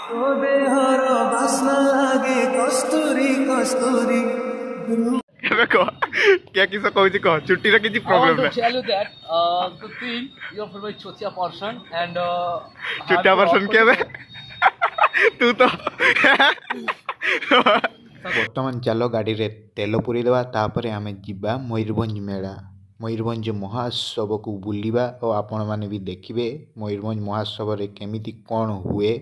ओ there बास्ना लागे कस्तूरी कस्तूरी ଏବେ କହ କିଏ କିସ କହୁଛି କହ ଚୁଟିର କିଛି I ପ୍ରୋବ୍ଲେମ want to ନାହିଁ tell you that the thing you're very chotia person and ଚୁଟିଆ ପର୍ସନ କେବେ ତୁ ତ ବର୍ତ୍ତମାନ ଚାଲ ଗାଡ଼ିରେ ତେଲ ପୁରେଇଦେବା ତାପରେ ଆମେ ଯିବା ମୟୂରଭଞ୍ଜ ମେଳା ମୟୂରଭଞ୍ଜ ମହୋତ୍ସବକୁ ବୁଲିବା ଓ ଆପଣମାନେ ବି ଦେଖିବେ ମୟୂରଭଞ୍ଜ ମହୋତ୍ସବରେ କେମିତି କ'ଣ ହୁଏ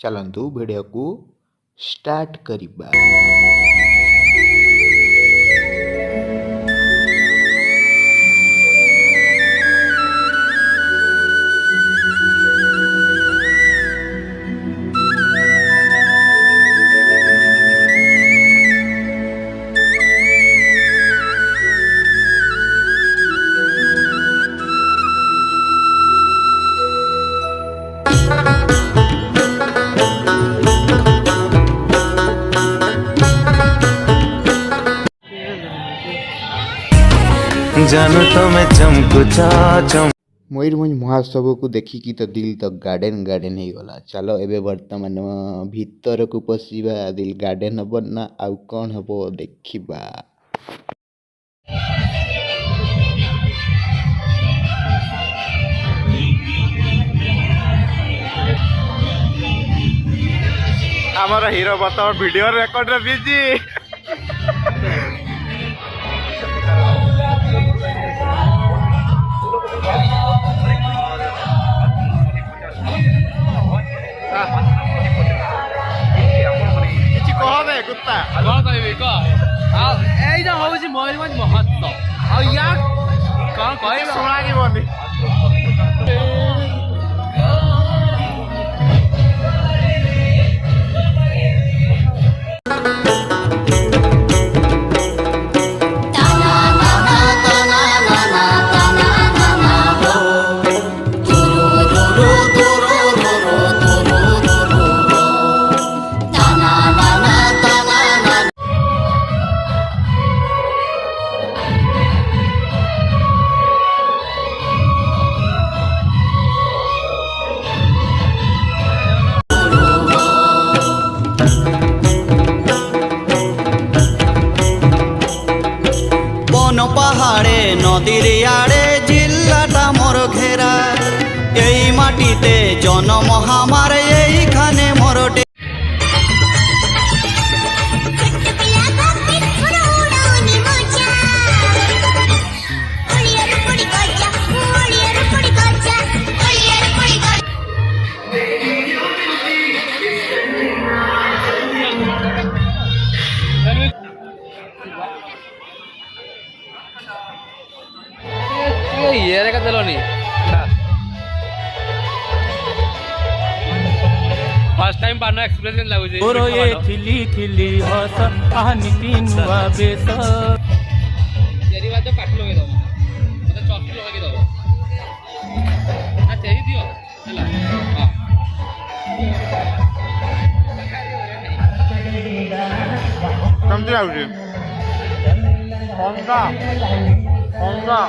ଚାଲନ୍ତୁ ଭିଡ଼ିଓକୁ ଷ୍ଟାର୍ଟ କରିବା। जानो तो मैं चमकू चम ମୟୂରଭଞ୍ଜ ମହୋତ୍ସବକୁ ଦେଖିକି ତ ଦିଲ୍ ତ ଗାର୍ଡେନ୍ ଗାର୍ଡେନ୍ ହେଇଗଲା ଚାଲ ଏବେ ବର୍ତ୍ତମାନ ଭିତରକୁ ପଶିବା ଦିଲ୍ ଗାର୍ଡେନ୍ ହେବ ନା ଆଉ କ'ଣ ହେବ ଦେଖିବା। ଆମର ହିରୋ ବର୍ତ୍ତମାନ ଭିଡ଼ିଓ ରେକର୍ଡରେ ବିଜି କିଛି କହବେ କୁତ୍ତା କ'ଣ କହିବି କହ ଆଉ ଏଇଟା ହେଉଛି ମୟୂରଭଞ୍ଜ ମହୋତ୍ସବ ଆଉ ୟା କ'ଣ କହିବି ଶୁଣାଯିବନି। পাহাড়ে নদীর আড়ে জিল্লাটা মোর ঘেরা এই মাটিতে জন্ম আমার এইখানে মোরটে ଇଏରେ କେତେ ଦେଲନି ଫାର୍ଷ୍ଟ ଟାଇମ୍ ପାନ ଏକ୍ସପିରିଏନ୍ସ କେମିତି ଲାଗୁଛି ଓର ଏ ଖିଲି ଖିଲି ହସ କାହାନୀତି ନୂଆ ବେଶ ଚେରି ବାଦ କାଠ ଲଗେଇ ଦବ ମତେ ଚକି ଲଗେଇ ଦବ ନା ଚେରି ଦିଅ ହେଲା କେମିତି ଲାଗୁଛି ଥଣ୍ଡା ଥଣ୍ଡା